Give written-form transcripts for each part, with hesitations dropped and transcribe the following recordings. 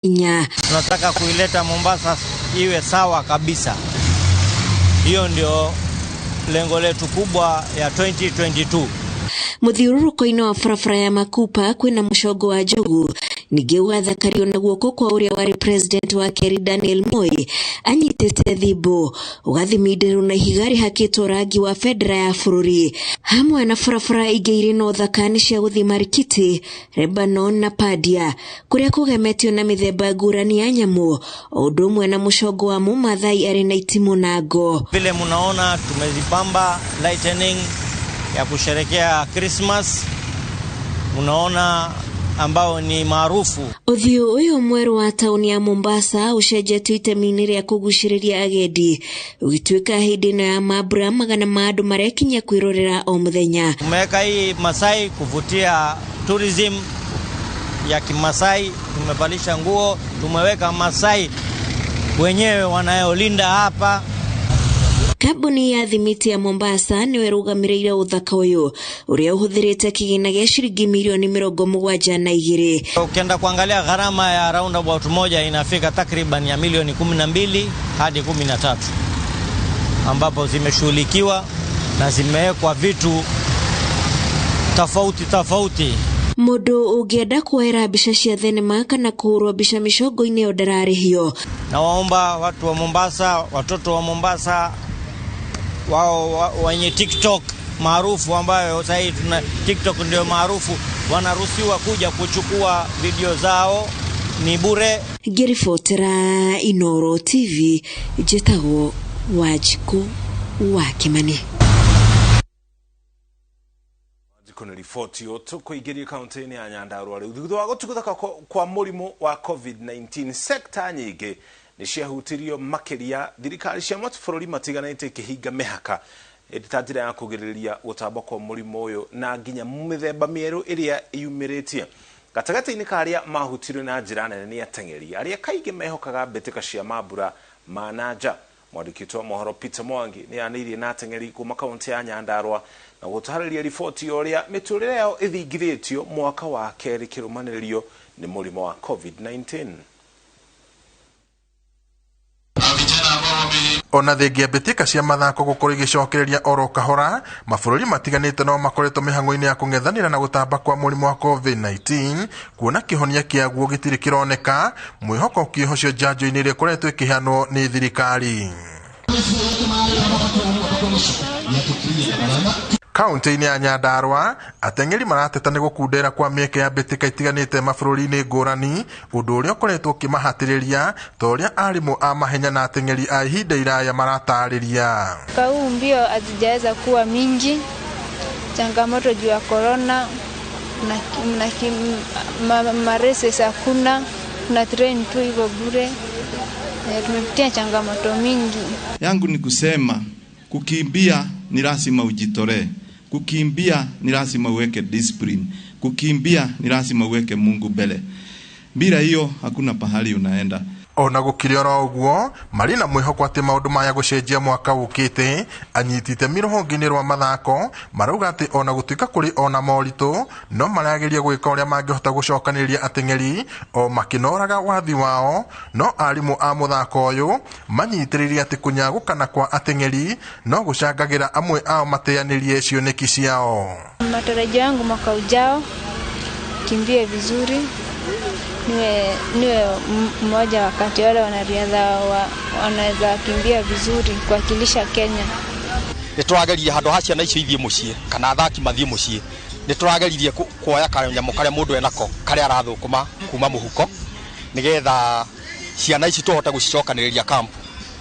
Tunataka kuileta Mombasa iwe sawa kabisa. Hiyo ndio lengo letu kubwa ya 2022. Muthiururuko-ini wa barabara ya Makupa kwina mushogo wa njogu nige wathakario na guoko kwa uria wari president wa Keri Daniel Moi anyitete thibo ugathimindiro na higari hakitwo rangi wa federa ya bururi hamwe na barabara ingi iri no thakani cia guthimarikiti Lebanon na Padia kuria kugemetio na mithemba ngurani ya nyamu undu umwe na mushogo wa Mumathai ari na itimu na ngo. Vile munaona tumezipamba lightning ya kusherekea Christmas, unaona ambao ni maarufu. Uthio uyu mweru wa tauni ya Mombasa ucenjetio itemi-ini ria kuguciriria agendi ugituika hindini ya mambura magana ma andu marekinya kwirorera o muthenya. Tumeweka hii Masai kuvutia tourism ya Kimasai, tumevalisha nguo, tumeweka Masai wenyewe wanayolinda hapa. Kambuni ya thimiti ya Mombasa niwe rugamirire uthaka uyu uria uhuthirite kigina gia shilingi milioni 72. Ukienda kuangalia gharama ya roundabout moja inafika takriban ya milioni 12 hadi 13, ambapo zimeshughulikiwa na zimewekwa vitu tofauti. Mundu ungienda kuoera mbica cia thenema kana kuhurwo mbica micongo-ini yo ndararihio. Na waomba watu wa Mombasa, watoto wa Mombasa wao wenye TikTok maarufu, ambayo sasa hivi tuna TikTok ndio maarufu, wanaruhusiwa kuja kuchukua video zao, ni bure. Ngiribotera Inooro TV, njetago Wanjiku wa Kimani. Kuna ripoti yo tukuigiria kaunti ya Nyandarua riu thutha wa gutuguthaka kwa murimu wa COVID-19 sekta nyingi ni ciahutirio makiria thirikari cia mabũrũri matiganĩte kihinga mihaka ĩtatira ya kugiriria gutamba kwa murimu uyu na nginya mithemba mieru iria yumiritie gatagati-ini karia mahutirio na njira nene ni ateng'eri aria kaingi mehokaga mbĩtĩka cia mambura mananja. Mwandĩki wa mohoro Peter Mwangi ni anĩirie na ateng'eri kuma kaunti ya Nyandarua na gũtarĩria riboti yoria mĩtũrĩre yao ĩthingithĩtio mwaka wa kerĩ kĩrũmanĩrĩrio nĩ mũrimũ wa COVID-19. Ona thengia mbĩtĩka cia mathako gũkorwo igĩcokereria oro kahora, mabũrũri matiganĩte no makoretwo mĩhang'o-inĩ ya kũng'ethanĩra na gũtamba kwa mũrimũ wa COVID-19 kuona kĩhonia kĩaguo gĩtirĩ kĩroneka, mwĩhoko ũkĩhocio njanjo-inĩ ĩrĩa ĩkoretwo ĩkĩheanwo nĩ thirikari. Kaunti-ini ya Nyandarua ateng'eri marateta nĩ gũkundera kwa mĩeke ya mbĩtĩka itiganĩte mabũrũri-inĩ ngũrani, ũndũ ũrĩa ũkoretwo ũkĩmahatĩrĩria ta ũrĩa arimũ a mahenya na ateng'eri a ihinda iraya maratarĩria. Kau mbio hazijaweza kuwa mingi, changamoto juu ya corona na marese hakuna, na train tu hivyo bure. Tumepitia changamoto mingi. Yangu ni kusema kukimbia ni lazima ujitolee. Kukimbia ni lazima uweke discipline. Kukimbia ni lazima uweke Mungu mbele. Bila hiyo hakuna pahali unaenda. Ona gũkĩrĩ oro ũguo marĩ na mwĩhoko atĩ maũndũ maya gũcenjia mwaka ũkĩte, anyitĩte rũhonge-inĩ rwa mathako marauga atĩ ona gũtuĩka kũrĩ ona moritũ no marageria gwĩka ũrĩa mangĩhota gũcokanĩrĩria ateng'eri o makĩnoraga wathi wao, no arimũ a mũthako ũyũ manyitĩrĩire atĩ kũnyagũkana kwa ateng'eri no gũcangagĩra amwe ao mateanĩrie cioneki ciao. Matarajio yangu mwaka ujao kimbie vizuri, niwe mmoja wakati wale wanariadha wanaweza kimbia vizuri kuwakilisha Kenya. Nitũrageririe handũ ha ciana icio ithie muciĩ kana athaki mathie muciĩ, nitũrageririe kuoya kanyamũ karĩa mũndũ enako karĩa arathũkũma kuma mũhuko nigetha ciana ici tũhote gũcicokanĩrĩria kampu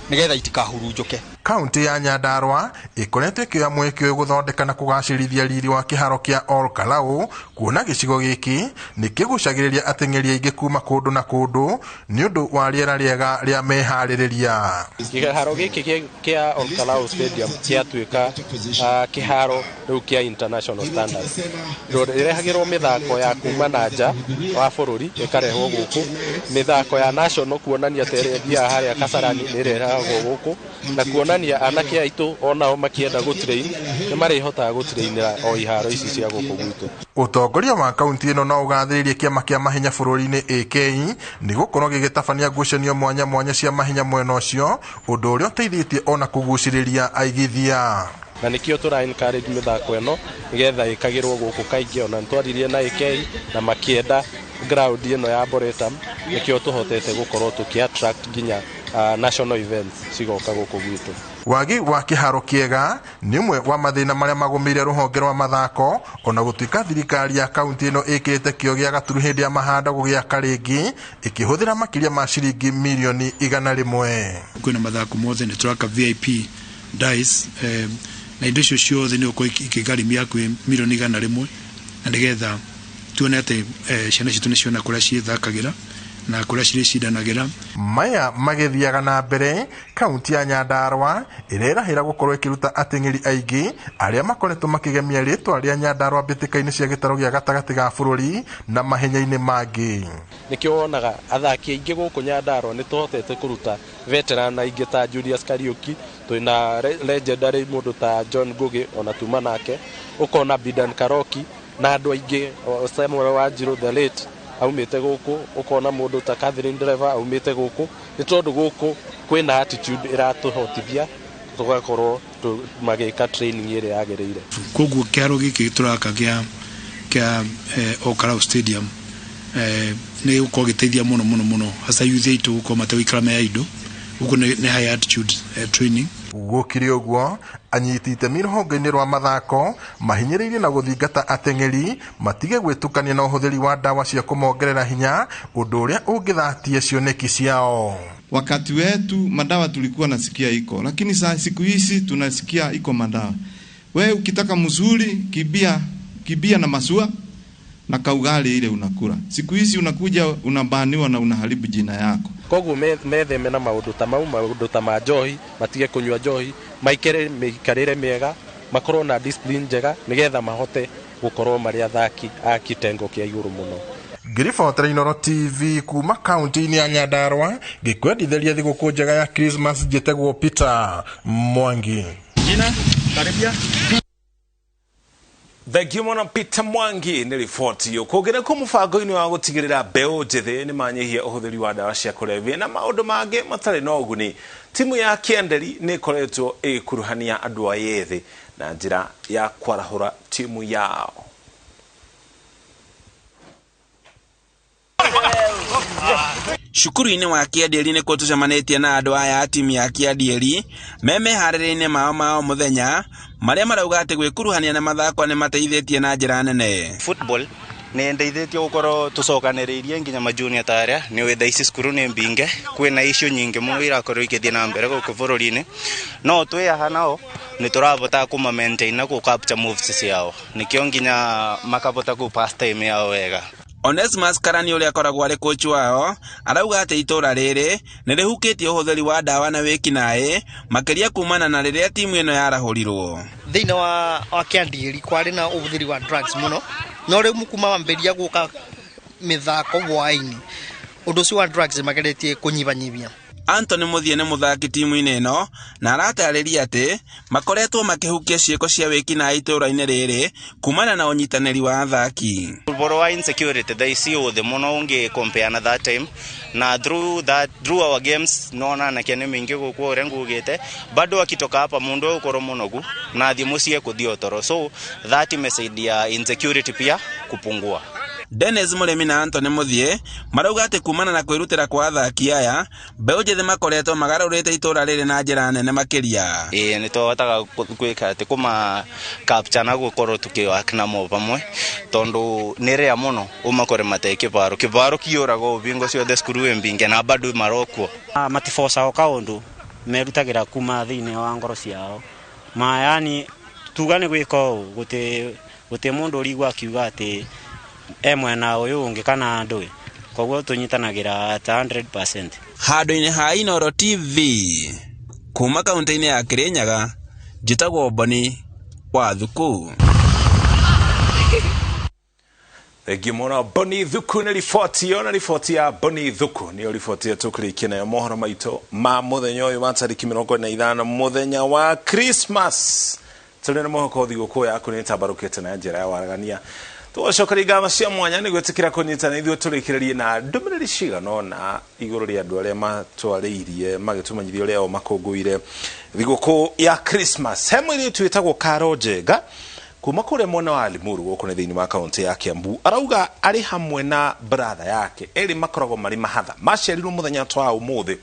nigetha itikahurunjũke. Kaunti ya Nyandarua ikoretwo ĩkĩoya mweke ũyũ gũthondeka na kũgacĩrithia riri wa kĩharo kĩa Olkalau, kuona gĩcigo gĩkĩ nĩkĩgucagĩrĩria ateng'eri aingĩ kuma kũndũ na kũndũ nĩ ũndũ wa rĩera rĩega rĩa meharĩrĩria. Kĩharo gĩkĩ kĩa Olkalau Stadium kĩatuĩka kĩharo rĩu kĩa international standard. Rĩrehagĩrwo mĩthako ya kuma na nja wa bũrũri ĩkarehwo gũkũ, mĩthako ya national kuonania ta ĩrĩa harĩa Kasarani nĩ ĩrehagwo gũkũ, na kuonania kuonania anake aitũ onao makienda gũtrain nĩ marĩhotaga gũtrainĩra o iharo ici cia gũkũ gwitũ. Utongoria wa kaunti ĩno no ũgathĩrĩrie kĩama kĩa mahenya bũrũri-inĩ AK nĩ gũkorwo gĩgĩtabania ngucanio mwanya mwanya cia mahenya mwena ũcio, ũndũ ũrĩa ũteithĩtie ona kũgucĩrĩria aigithia. Na nikio tura encourage mithako eno nigetha ikagirwo guku kaingi ona ntwaririe na AK na makienda ground eno ya Boretam nikio tuhotete gukorwo tuki attract ginya national events cigoka guku gwitu. Wagi wa kĩharo kĩega nĩ ũmwe wa mathĩna marĩa magũmĩire rũhonge rwa mathako, ona gũtuĩka thirikari ya kaunti ĩno ĩkĩrĩte kĩo gĩa gaturu hĩndĩ ya mahanda gũgĩaka rĩngĩ, ĩkĩhũthĩra makĩria ma ciringi mirioni 100. Kwĩna mathako mothe nĩ turaka VIP dice na indo icio ciothe nĩ ũkũrwo ikĩgarimia kwĩ mirioni 100 na nĩgetha tuone atĩ ciana citũ nĩ ciona kũrĩa ciĩthakagĩra na kũrĩa cirĩcindanagĩra. Maya magĩthiaga na mbere, kaunti ya Nyandarua ĩrerahĩra gũkorwo ĩkĩruta ateng'eri aingĩ arĩa makoretwo makĩgemia rĩtwa rĩa Nyandarua mbĩtĩka-inĩ cia gĩtaro gĩa gatagatĩ ga bũrũri na mahenya-inĩ mangĩ. Nĩkĩo wonaga athaki aingĩ gũkũ Nyandarua nĩ tũhotete kũruta veteran aingĩ ta Julius Kariuki, twĩna legendary mũndũ ta John Ngugi ona tuma nake, ũkona Bidan Karoki na andũ aingĩ Samuel Wanjiru the late aumite guku, ukona mundu ta Catherine Driver aumite guku. Ni tondu guku kwina attitude iratuhotithia tugakorwo magika training ire yagereire. Koguo kiaro giki turaka kia Okarau Stadium ni uko giteithia muno hasa youth aitu uko matawikara me aido uko ni high attitude training. Gũkĩrĩ ũguo, anyiti itemi rũhonge-inĩ rwa mathako mahinyĩrĩirie na gũthingata ateng'eri matige gwĩtukania na ũhũthĩri wa dawa cia kũmongerera hinya, ũndũ ũrĩa ũngĩthatia cioneki ciao. Wakati wetu madawa tulikuwa nasikia iko, lakini siku hizi tunasikia iko madawa. We ukitaka mzuri kibia na masua na kaugali ile unakula. Siku hizi unakuja unabaniwa na unaharibu jina yako. Koguo metheme na maundu ta majohi, matige kunywa njohi, maikere mikarire miega, makorwo na discipline njega nigetha mahote gukorwo mari athaki a kitengo kia iguru muno. Ngiribotera Inooro TV kuma kaunti-inĩ ya Nyandarua, gĩkwendithĩria thigũkũ njega ya Christmas, njĩtagwo Peter Mwangi. Jina karibia Thank mwana Peter Mwangi nĩ riboti yo kũgera ku mũbango-inĩ wa gũtigĩrĩra mbeũ njĩthĩ nĩ manyihia ũhũthĩri wa ndawa cia kũrebia na maũndũ mangĩ matarĩ na ũguni. Timu ya Kĩenderi nĩ ĩkoretwo ĩkuruhania andũ ethĩ na njĩra ya kwarahũra timu yao. Shukuru-inĩ wa Kĩenderi nĩ kũtucemanĩtie na andũ aya timu ya Kĩenderi meharĩrĩria-inĩ mao mũthenya marĩa marauga atĩ gwĩkuruhania na mathako nĩ mateithĩtie na njĩra nene. Football nĩ ndeithĩtie gũkorwo tucokanĩrĩirie nginya majunior taria nĩ wetha ici cukuru nĩ mbinge kwĩna issue nyingĩ mũno irakorwo igĩthiĩ na mbere gũkũ bũrũri-inĩ, no twĩyaha nao nĩ tũrabota kuma maintain na ku capture moves ciao nĩkĩo nginya makabota ku pass time yao wega. Onesimus Karani ũrĩa akoragwo arĩ coach wao arauga atĩ itũra rĩrĩ nĩ rĩhukĩtie ũhũthĩri wa ndawa na wĩkinaĩ makĩria kumana na rĩrĩa timu ĩno yarahũrirwo. Thĩinĩ wa Kĩenderi kwarĩ na ũhũthĩri wa drugs mũno, no rĩu kuma wambĩrĩria gũka mĩthako hwainĩ ũndũ ũcio wa drugs mageretie kũnyibanyibia. Anthony Muthie nĩ mũthaki timu-inĩ ĩno na aratarĩria atĩ makoretwo makĩhukia ciĩko cia wĩkinaĩ itũra-inĩ rĩrĩ kumana na ũnyitanĩri wa athaki. Ũhoro wa insecurity they see the mũno ũngĩ compare na that time na through our games nona na kene mingi gũkũ ũrĩa ngugĩte bado akitoka hapa mundu ũkorwo mũnogu na thĩ mũciĩ kũthio toro, so that imesaidia insecurity pia kupungua. Dennis Muremi na Anthony Muthie marauga atĩ kumana na kwĩrutĩra kwa athaki aya mbeũ njĩthĩ makoretwo magarũrĩte itũra rĩrĩ na njĩra nene makĩria. Nĩ tũhotaga gwĩka atĩ kuma capture na gũkorwo tũkĩwaka namo pamwe tondu nĩ rĩa mũno ũmakore mate kĩbaro kĩũraga ubingo ciothe cukuru mbinge na bado marokwo matiboca kaũndũ merutagĩra kuma thĩinĩ wa ngoro ciao yani tuga nĩ gwĩka ũũ gũtĩ mũndũ ũrigwa akiuga atĩ mwena ũyũ ũngĩ kana ndũĩ, koguo tũnyitanagĩra 100%. Handũ-inĩ ha Inooro TV kuma kaunti-inĩ ya Kirinyaga, njĩtagwo Boni wa Thuku. Gimona Boni Thuku na rifoti ya Boni Thuku niyo rifoti ya tukurikia nayo mohoro maito ma muthenya uyu wa tariki 25 muthenya wa Christmas tuli na mohoko thigũkũ yaku nĩ tabarũkĩte na njĩra ya waragania tũgũcokeria ngatho cia mwanya nĩ gwĩtĩkĩra kũnyitana ithuĩ tũrĩkĩrĩrie na ndũmĩrĩri cigana na igũrũ rĩa andũ arĩa matwarĩirie magĩtũmenyithia ũrĩa o makũngũire thigũkũ ya Christmas. He mũirĩtu wĩtagwo Karo Njenga kuma kule mwena wa Limuru gũkũ nĩ thĩinĩ wa kaunti ya Kiambu arauga arĩ hamwe na brother yake erĩ makoragwo marĩ mahatha maciarirwo mũthenya twa ũmũthĩ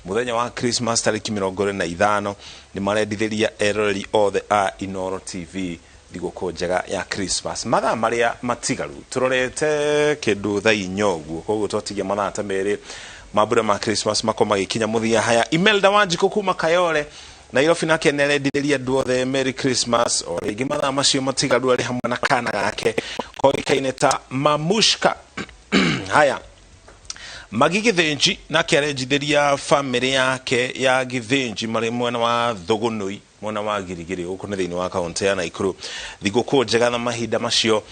muthenya wa Christmas tariki 25 ni marendithĩria eroreri othe a Inooro TV thigũkũ njega ya Christmas. Mathaa marĩa matigaru turorete kĩndũ thaa 4 ũguo koguo twatigia mathaa ta merĩ mambura ma Christmas makoma gĩkinya mũthia. Haya Imelda Wanjiko kuma Kayole Nairobi nake nerendithĩria andũ othe Merry Christmas o rĩngĩ mathaa macio matigaru arĩ hamwe na kana gake koĩkaine ta Mamushka. Haya Magi Githinji nake arendithĩria family yake ya Githinji marĩ mwena wa Thogonoi mwena wa Girigiri gũkũ nĩ thĩinĩ wa kaunti ya Naikuru thigũkũ njega na mahinda macio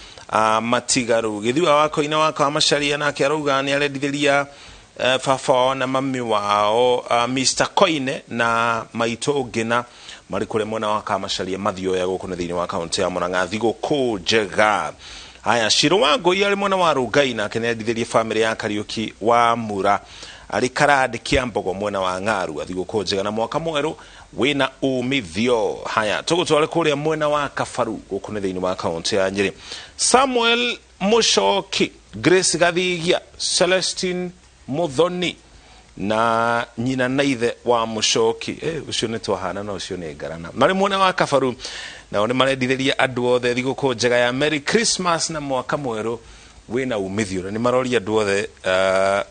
matigaru. Githiwa wako ina wako amacaria nake arauga nĩ arendithĩria baba na mami wao Mr. Koine na maito ngina marĩ kũrĩa mwena wa Kamacharia mathioya gũkũ nĩ thĩinĩ wa kaunti ya Murang'a thigũkũ njega. Haya Shiro wangu yale mwana wa Rugai nake nĩarendithĩria family ya Kariuki wa Mura arĩ Karandi Kiambogo mwena wa Ng'aru thigũkũ njega na mwaka mwerũ wina umithio. Haya tũgũtware kũrĩa mwena wa Kabaru gũkũ nĩ thĩinĩ wa kaunti ya Nyeri. Samuel Mushoki, Grace Gathigia, Celestine Muthoni na nyina naithe wa Mushoki ucio nĩ twahana na ucio nĩ ngarana marĩ mwena wa Kabaru nao nĩ marendithĩria andũ othe thigũkũ njega ya Merry Christmas na mwaka mwerũ wina umithio. Nĩ maroria andũ othe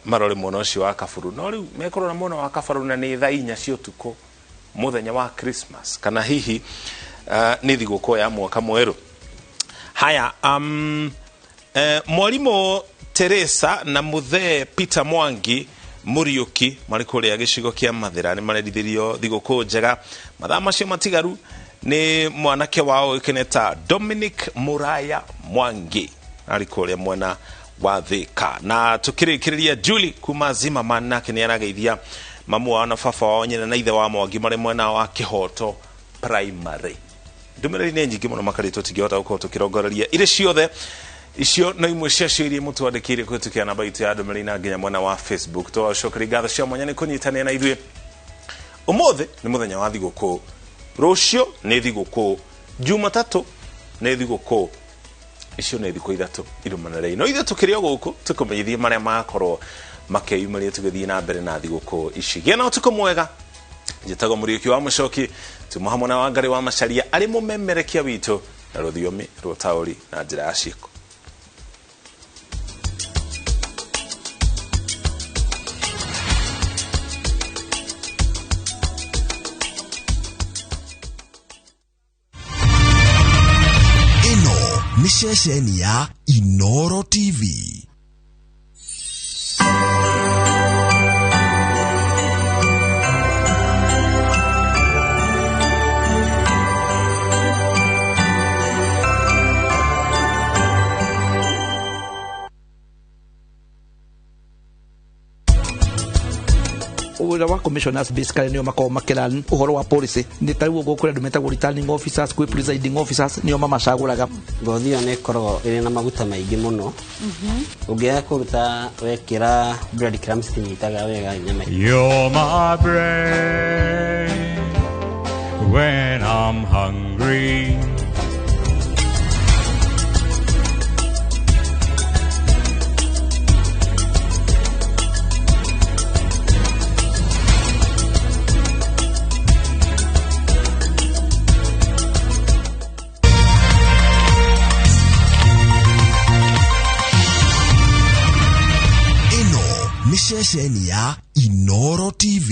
marore mwena ũcio wa Kabaru no rĩu mekorwo na mwena wa Kabaru na nĩ thaa 4 cia ũtukũ muthenya wa Christmas kana hihi nĩ thigũkũ ya mwaka mwerũ. Haya mwarimũ Teresa na muthe Peter Mwangi Muriuki marĩ kũrĩa gĩcigo kĩa Mathira nĩ marendithĩrio thigũkũ njega. Mathaa macio matigaru nĩ mwanake wao ũkeneta Dominic Muraya Mwangi arĩ kũrĩa mwena wa Thika. Na tukĩrĩkĩrĩria Julie kuma Zimmerman nake nĩ arageithia mamu wao na baba wao nyina na ithe wa Mwangi marĩ mwena wa Kĩhoto Primary. Ndũmĩrĩri nĩ nyingĩ mũno makarĩtwo tingĩhota gũkorwo tũkĩrongoreria irĩ ciothe icio no imwe cia ciĩrie mũtwandĩkĩire kũhĩtũkĩra namba itũ ya ndũmĩrĩri na nginya mwena wa Facebook. Tũcokeria ngatho cia mwanya nĩ kũnyitanĩra na ithuĩ. Ũmũthĩ nĩ mũthenya wa thigũkũ, rũciũ nĩ thigũkũ, Jumatatũ nĩ thigũkũ, icio nĩ thikũ ithatũ irũmanĩrĩire. No ithuĩ tũkĩrĩ o gũkũ tũkũmenyithia marĩa makorwo makĩyumĩria tũgĩthiĩ na mbere na thigũkũ ici. Gĩa na ũtukũ mwega. Njĩtagwo Mũriũki wa Mũcoki tuma hamwe na Wangari wa Macharia arĩ mũmemerekia witũ na rũthiomi rwa taũri na njĩra ya ciĩko. Ni ceceni ya Inooro TV. Wĩra wa commissioners basically nĩo makoragwo makĩran ũhoro wa policy nĩ tarĩu ũguo kũrĩa andũ metagwo returning officers kwĩ presiding officers nĩo mamacagũraga. Ngothi ĩyo nĩ ĩkoragwo ĩrĩ na maguta maingĩ mũno ũngĩaga kũruta wekĩra bread crumbs tinyitaga wega nyama. You're my bread when I'm hungry. Ni ceceni ya Inooro TV.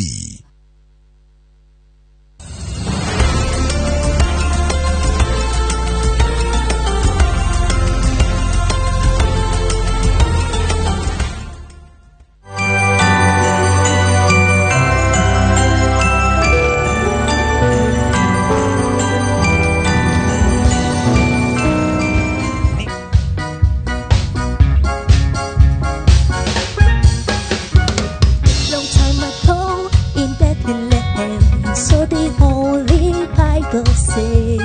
say,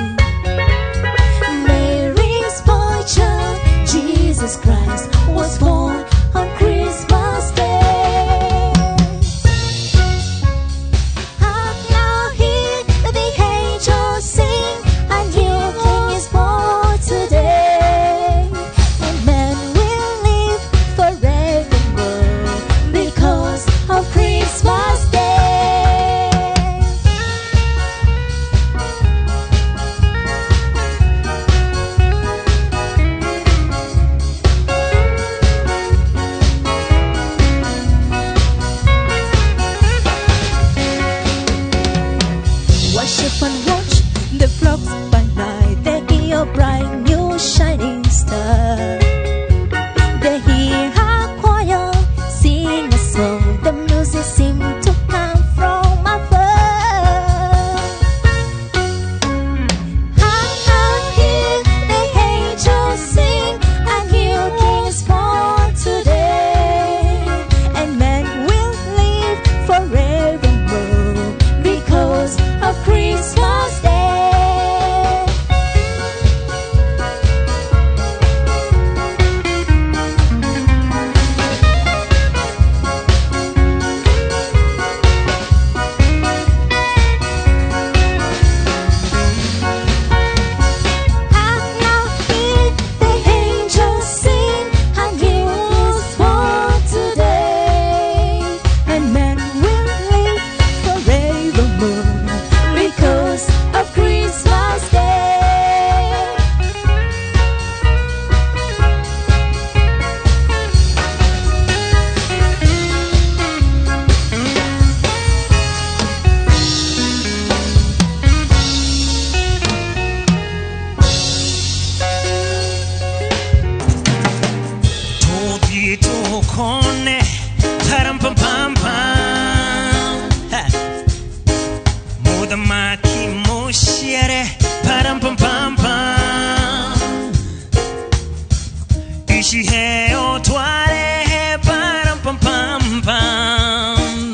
Mary's boy child, Jesus Christ, was born on Christmas Day. And now hear the angels sing, a new king is born today. And man will live forevermore because of Christmas Day. Worship and watch the flocks by night. They hear a bright new shining star. They hear a choir sing a song. The music seems to come from afar. I hear the angels sing, a new king is born today. And man will live forevermore because of Christmas Day. And now hear the angels sing, a new is born today. And man will live forevermore because of Christmas Day. Toki tokone, param pam pam pam. Mudamaki moshiere, param pam pam pam. Ishihe otware, param pam pam pam.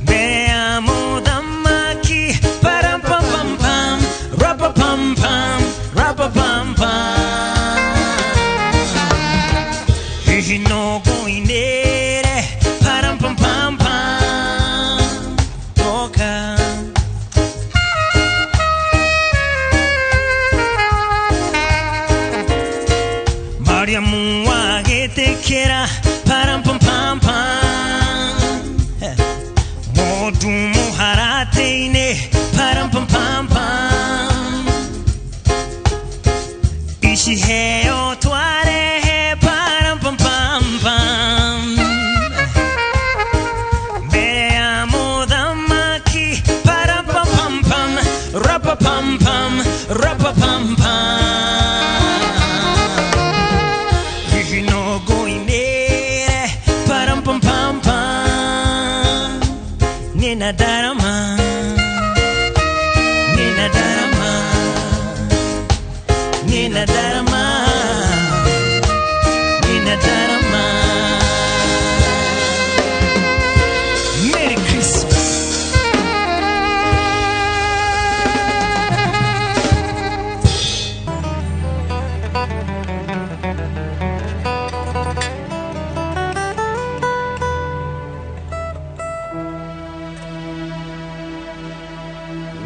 Bea mudamaki, param pam pam pam. Rapa pam pam, rapa pam pam. No going there, param pam pam pam. Toka. Maria muagete kera, param pam pam pam. Modu muharate ine, param pam pam pam. Ishihe otware, param pam pam pam. Bea modamaki, param pam pam pam. Rapa pam pam, rapa pam pam. No going there, param pam pam pam. Nina darama, Nina darama, Nina darama, Nina darama. Merry Christmas.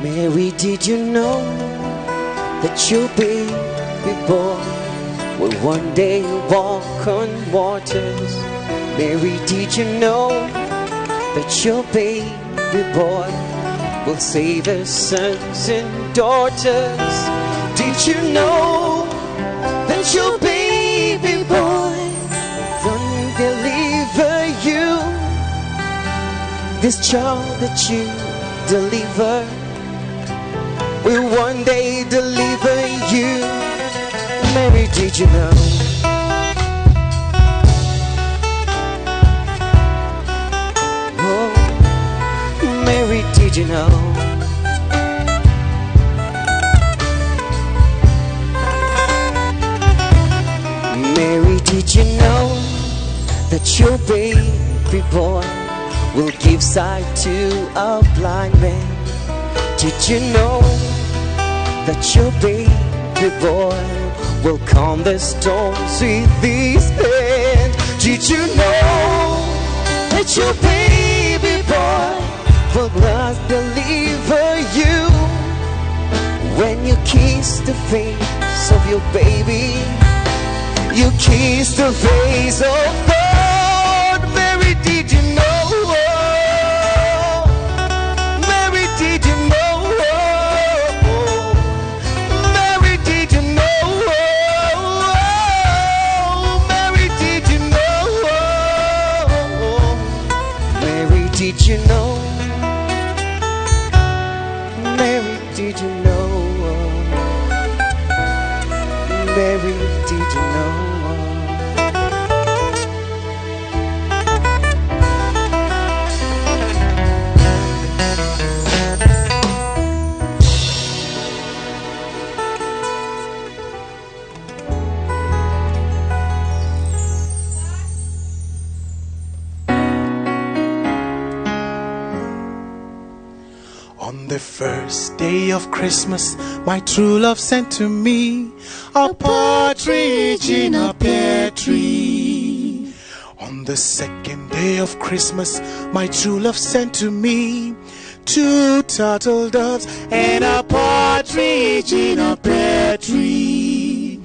Mary, did you know that your baby boy will one day walk on waters? Mary, did you know that your baby boy will save his sons and daughters? Did you know that your baby boy will deliver you? This child that you deliver will one day deliver you. Mary, did you know? Oh, Mary, did you know? Mary, did you know that your baby boy will give sight to a blind man? did you know that your baby boy will calm the storms with his hand? Did you know that your baby boy will not deliver you? When you kiss the face of your baby, you kiss the face of God. Mary, did you know? Mary, did you know? Mary, did you know? Mary, did you know? Mary, did you know? Mary, did you know? Mary, did you know? On the first day of Christmas, my true love sent to me a partridge in a pear tree. On the second day of Christmas, my true love sent to me 2 turtle doves and a partridge in a pear tree.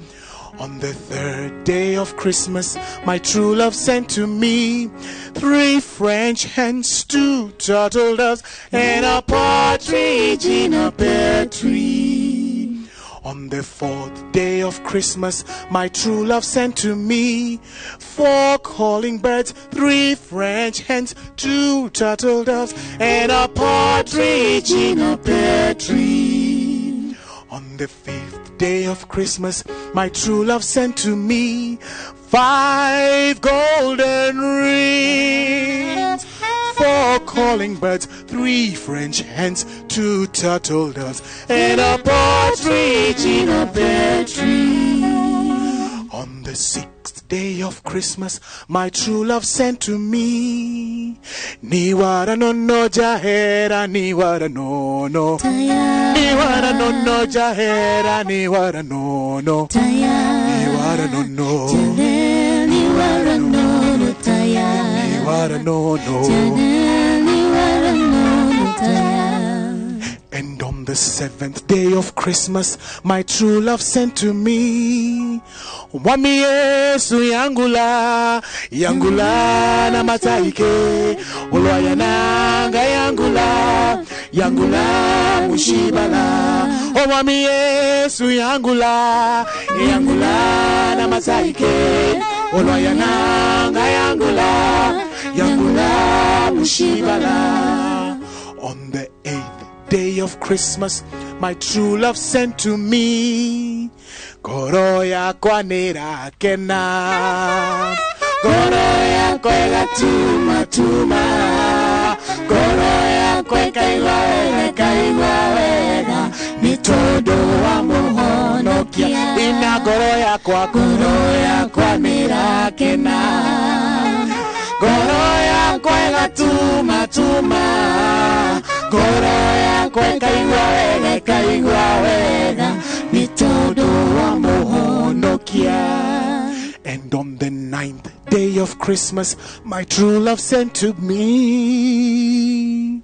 On the third day of Christmas, my true love sent to me 3 French hens, 2 turtle doves, and a partridge in a pear tree. On the fourth day of Christmas, my true love sent to me 4 calling birds, 3 French hens, 2 turtle doves, and a partridge in a pear tree. On the fifth day of Christmas, my true love sent to me 5 golden rings, 4 calling birds, 3 French hens, 2 turtle doves, and a partridge in a pear tree. On the sixth day of Christmas, my true love sent to me Niwara no no jahera, niwara no no, niwara no no jahera, niwara no no, niwara no no, niwara no no, niwara no no. And on the seventh day of Christmas, my true love sent to me Wami Yesu yangula, yangula na mataike, ulwaya nanga yangula, yangula mushibala. O Wami Yesu yangula, yangula na mataike, ulwaya nanga yangula, yangula mushibala. On the 8th day of Christmas, my true love sent to me Koro yakwa nirakena, koro yakwa igatuma tuma, koro yakwa ikaigua wega, ni todo wa muhonokia. Ina koro yakwa nirakena, koro yakwa igatuma tuma, koro yakwa ikaigua wega, ni todo wa muhonokia. And on the 9th day of Christmas, my true love sent to me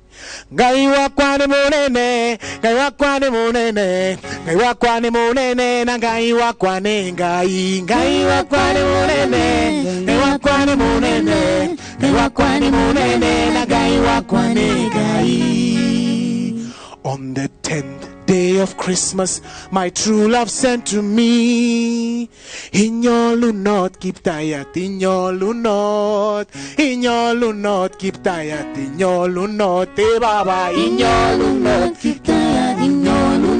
Ngai wakwa ni munene, ngai wakwa ni munene, ngai wakwa ni munene, na ngai wakwa ni ngai, ngai wakwa ni munene, ngai wakwa ni munene, ngai wakwa ni munene, na ngai wakwa ni ngai. On the 10th day of Christmas, my true love sent to me Inyolu not keep tired, inyolu not, inyolu not keep tired, inyolu not, baba, inyolu not keep tired, inyolu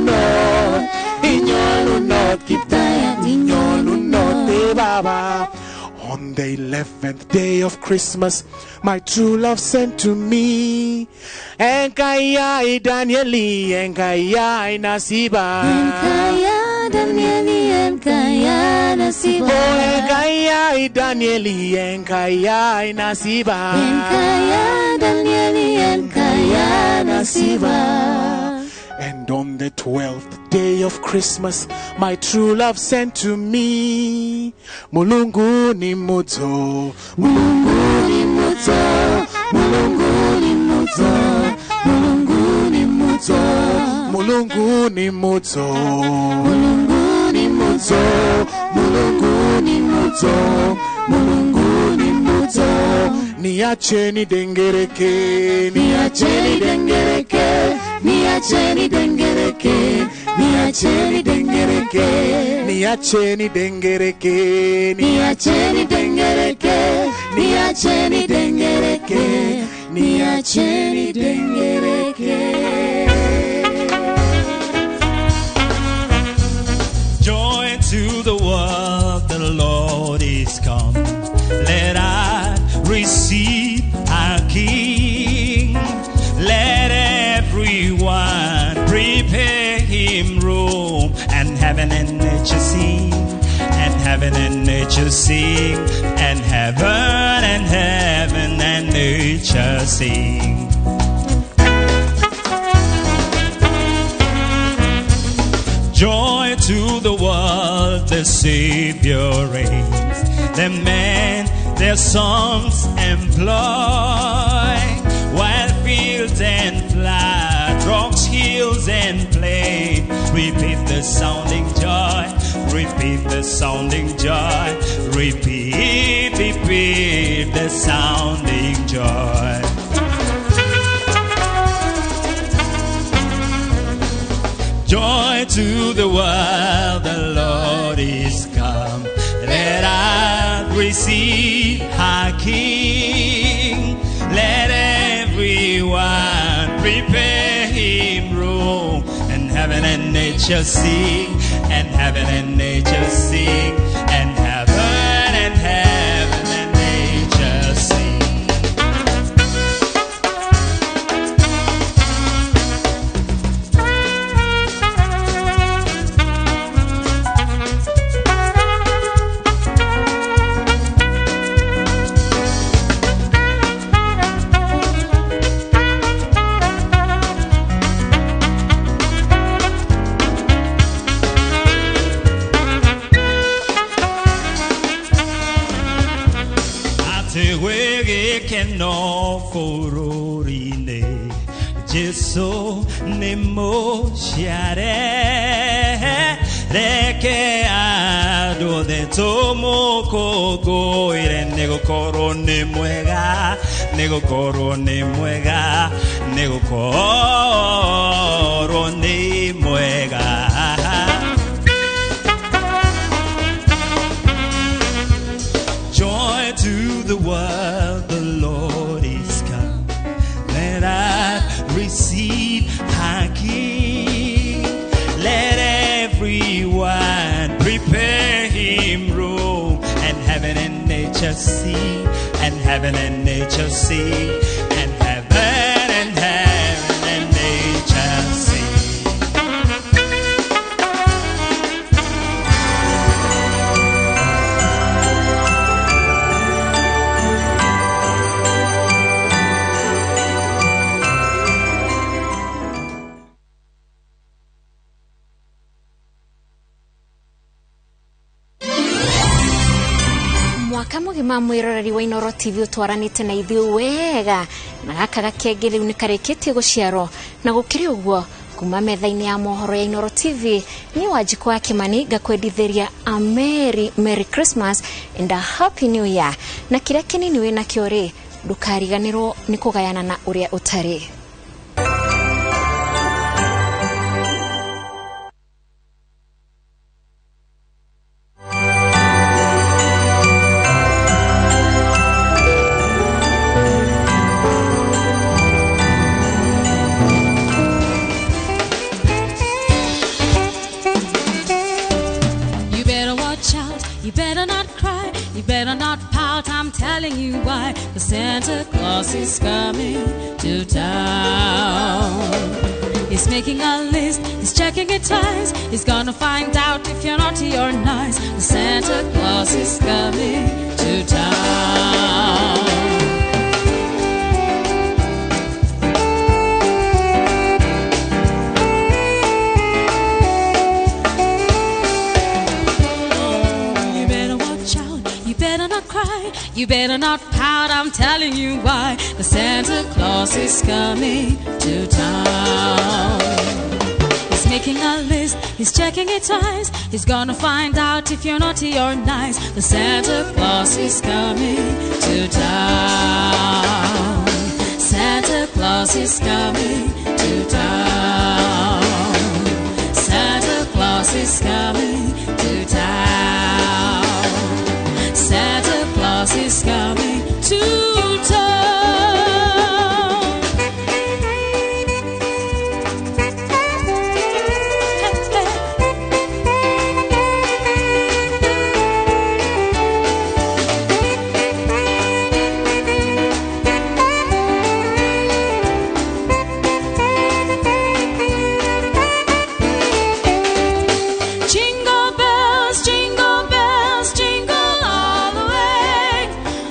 not keep tired, inyolu not, baba. On the 11th day of Christmas, my true love sent to me Enkaya Danieli, Enkaya Nasiba, Enkaya Danieli, Enkaya Nasiba, oh Enkaya Danieli, Enkaya Nasiba, Enkaya Danieli, Enkaya Nasiba. And on the 12th day of Christmas, my true love sent to me. Mulungu ni muto, Mulungu ni muto, Mulungu ni muto, Mulungu ni muto, Mulungu ni muto, Mulungu ni muto, Mulungu ni muto, Mulungu ni muto. Niacheni dengereke, niacheni dengereke, niacheni dengereke, niacheni dengereke, niacheni dengereke, niacheni dengereke, niacheni dengereke, niacheni dengereke. Joy to the world, the Lord is come. Let us receive our King. Let everyone prepare him room. And heaven and nature sing, and heaven and nature sing, and heaven and nature sing. Joy to the world, the Savior reigns. The men their songs employ, while fields and flood, rocks, hills and plain, repeat the sounding joy, repeat the sounding joy, repeat the sounding joy. Joy to the world, the Lord is come. Let us receive our King. Let everyone prepare him room. And heaven and nature sing, and heaven and nature sing, and heaven and nature sing. No furorine Jesu ne moshiare Reke ado de tomo kogo ire nego koro ne muega, nego koro ne muega, nego koro ne muega. Joy to the world, the Lord is come. Let us receive our King. Let everyone prepare him room. And heaven and nature sing, and heaven and nature sing, and heaven and nature sing. Mwaka mugima mwiroreri wa Inooro TV utwaranite na ithiu wega na gaka gakenge riu ni kareketie guciarwo na gukiri uguo kuma metha-ini ya mohoro ya Inooro TV ni Wanjikũ wa Kimani gakwendithiria a Merry Christmas and a Happy New Year na kira kinini wina kio ri ndukariganirwo ni kugayana na uria utari. You better not cry, you better not pout, I'm telling you why. 'Cause Santa Claus is coming to town. He's making a list, he's checking it twice. He's gonna find out if you're naughty or nice. 'Cause Santa Claus is coming to town. You better not pout, I'm telling you why. The Santa Claus is coming to town. He's making a list, he's checking it twice. He's gonna find out if you're naughty or nice. The Santa Claus is coming to town. Santa Claus is coming to town. Santa Claus is coming to town. Santa Claus is coming to town. Jingle bells, jingle bells, jingle all the way.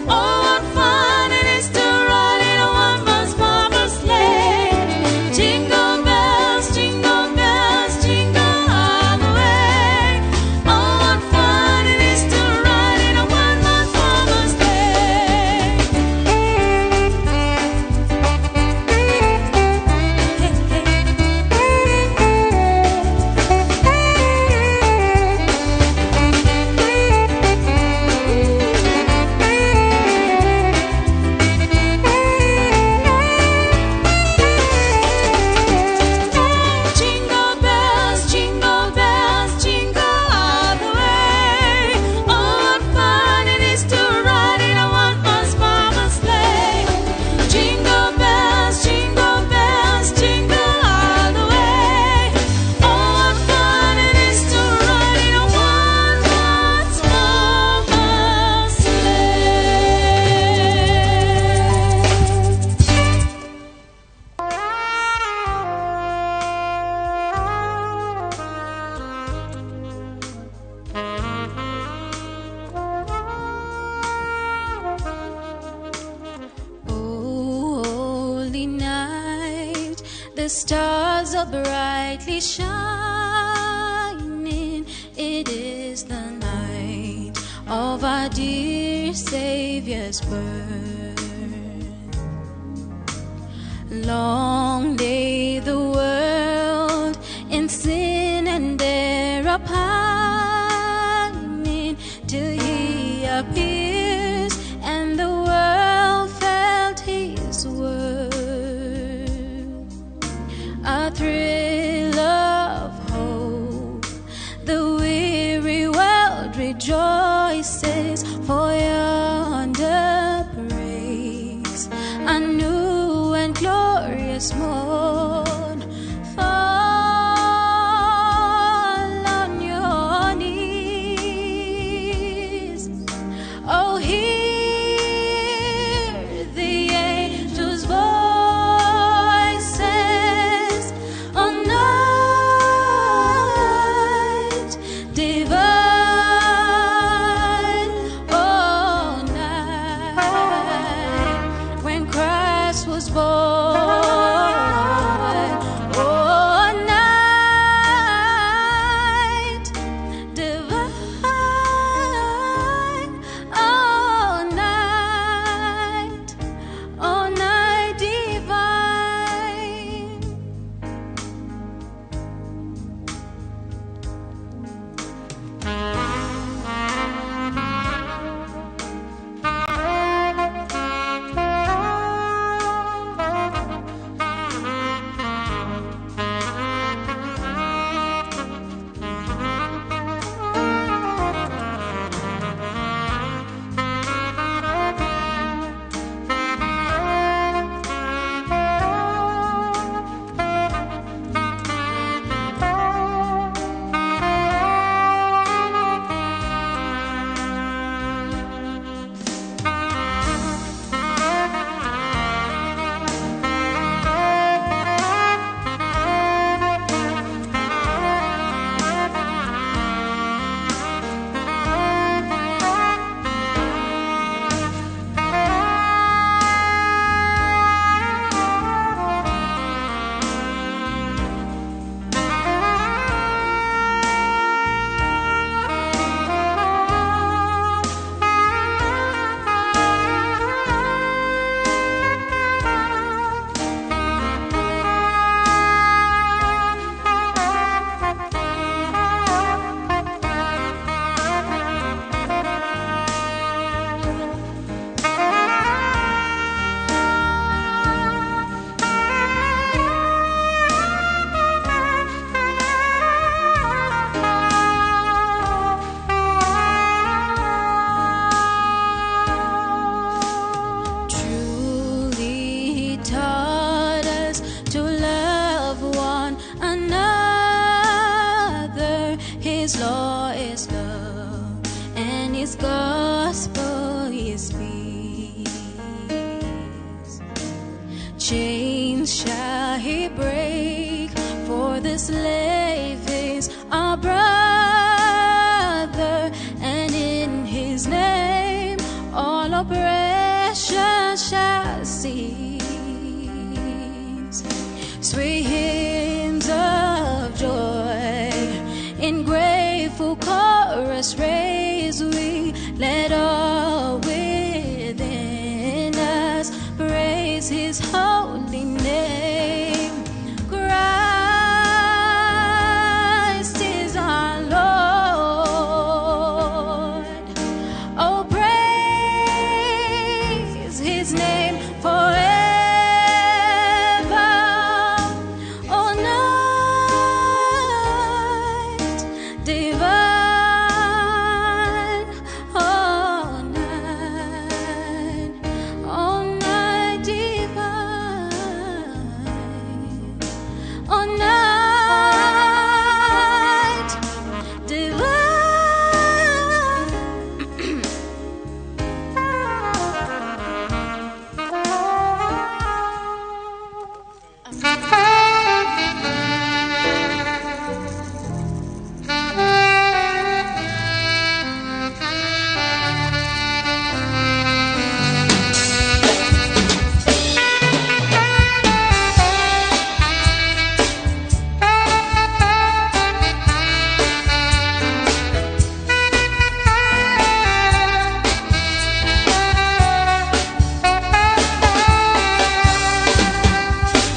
Oh, what fun it is to ride in a one-horse marble sleigh. Jingle bells, jingle all the way. Oh, what fun it is to ride in a one-horse marble Jingle bells, jingle all the way. Oh, what fun it is to ride in a one-horse marble sleigh. Jingle bells, jingle all the way. Oh, what fun it is to ride in a one-horse marble Oh, holy night, the stars are brightly shining. It is the night of our dear Savior's birth. Long lay the world in sin and error pining, till he appears and the world felt his word. A thrill of hope, the weary world rejoices, for yonder breaks a new and glorious morn. Fall on your knees. Oh, hear the angels' voices. Oh, night divine. Oh, night when Christ was born. Oh, night divine. Oh, night divine. chains shall he break, for the slave is our brother, and in his name all oppression shall cease. Sweet hymns of joy in grateful chorus raise we, let all within us praise his holy name. Christ is our Lord. Oh, praise his name forever. Oh, night divine. Oh, night. Oh, night divine. Oh, night divine.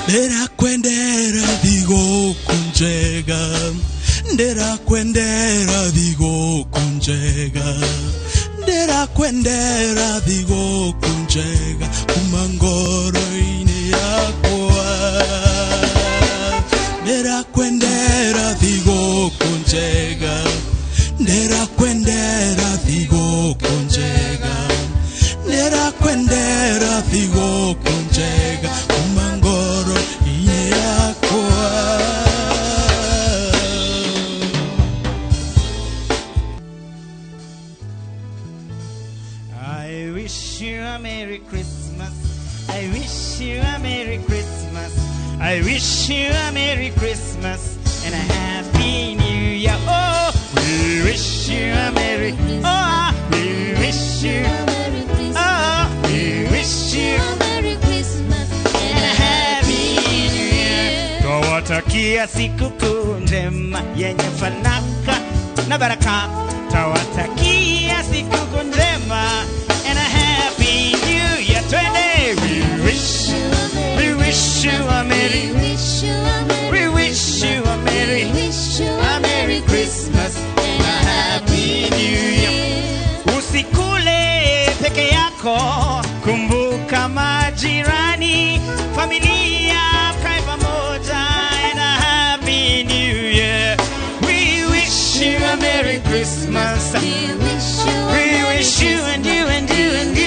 Ndera kwendera digo kunjega, ndera kwendera digo kunjega, ndera kwendera digo kunjega, kumangoro ine yakwa. Ndera kwendera digo kunjega, ndera kwendera digo kunjega, ndera kwendera digo kunjega, kumangoro ine yakwa. I wish you a Merry Christmas. I wish you a Merry Christmas. I wish you a Merry Christmas and a Happy New Year. Oh, we wish you a Merry. Oh, we wish you. Oh, we wish you a Merry Christmas and a Happy New Year. Twawatakia sikukuu njema yenye fanaka na baraka. Twawatakia sikukuu njema and a Happy New Year. Twende, we wish you a Merry, we wish you a Merry Christmas and a Happy New Year. Usikule peke yako, kumbuka majirani, familia, kae pamoja and a Happy New Year. We wish you a Merry Christmas. We wish you and you and you and you.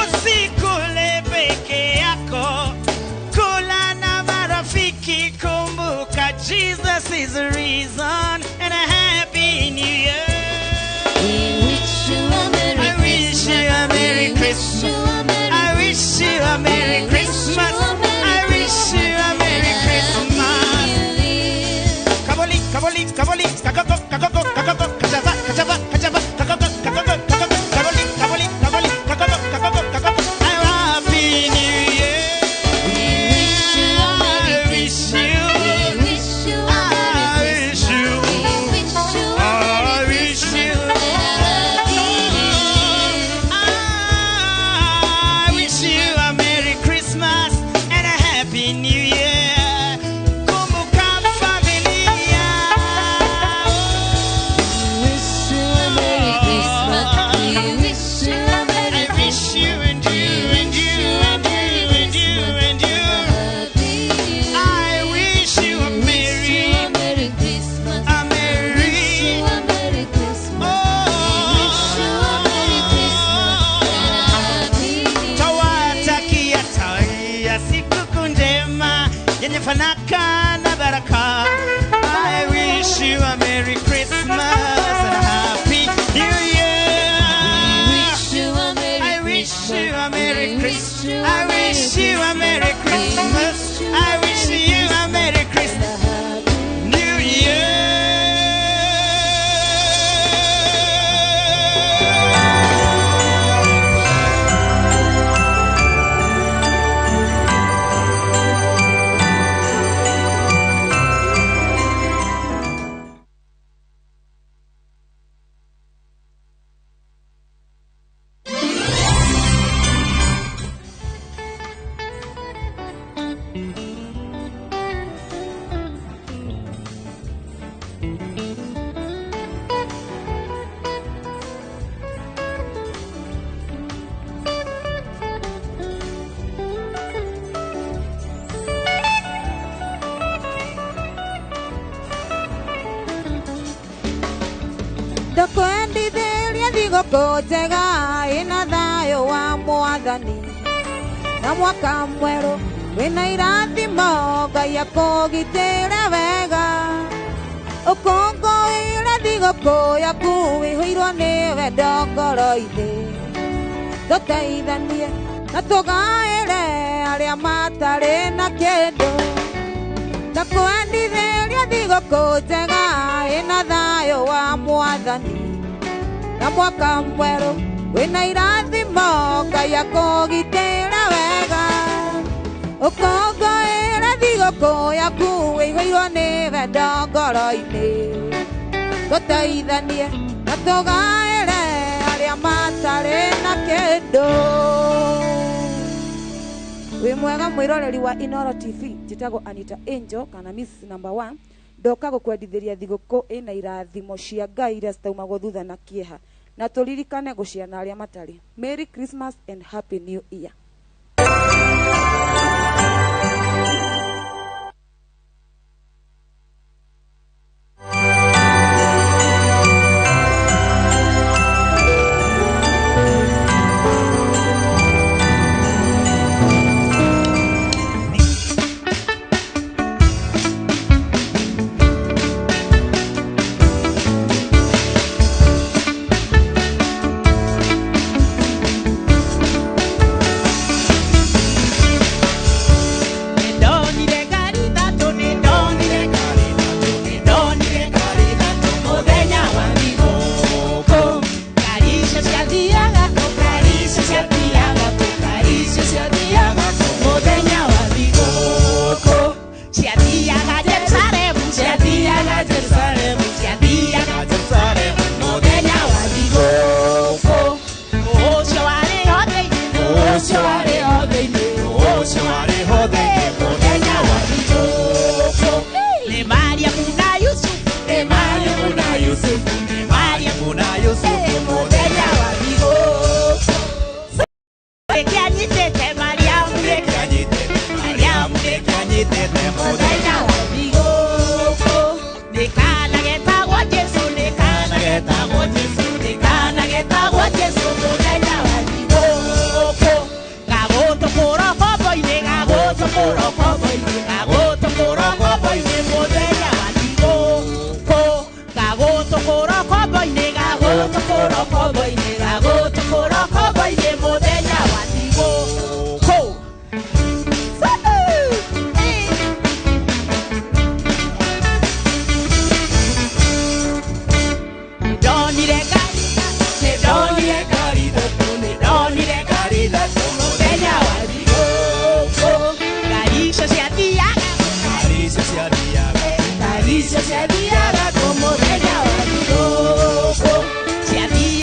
Usikule peke yako, kula na marafiki, kumbuka Jesus is the reason and a Happy New Year. I wish you a Merry thigũkũ njega ĩna thayũ wa Mwathani, na mwaka mwerũ wĩna irathimo Ngai akũgitĩre wega, ũkũngũĩre thigũkũ yaku wĩihũirwo nĩ wendo ngoro-inĩ, tũteithanie na tũgaĩre arĩa matarĩ na kĩndũ, na kwendithĩria thigũkũ njega ĩna thayũ wa Mwathani, na mwaka mwerũ wĩna irathimo Ngai akũgitĩre wega, ũkũngũĩre thigũkũ yaku wĩihũirwo nĩ wendo ngoro-inĩ, tũteithanie na tũgaĩre arĩa matarĩ na kĩndũ. Wĩ mwega mwĩroreri wa Inooro TV, njĩtagwo Anita Angel kana Miss number 1, ndoka gũkwendithĩria thigũkũ ĩna irathimo cia Ngai iria citaumagwo thutha na kĩeha, na tũririkane gũciana arĩa matarĩ. Merry Christmas and Happy New Year. Go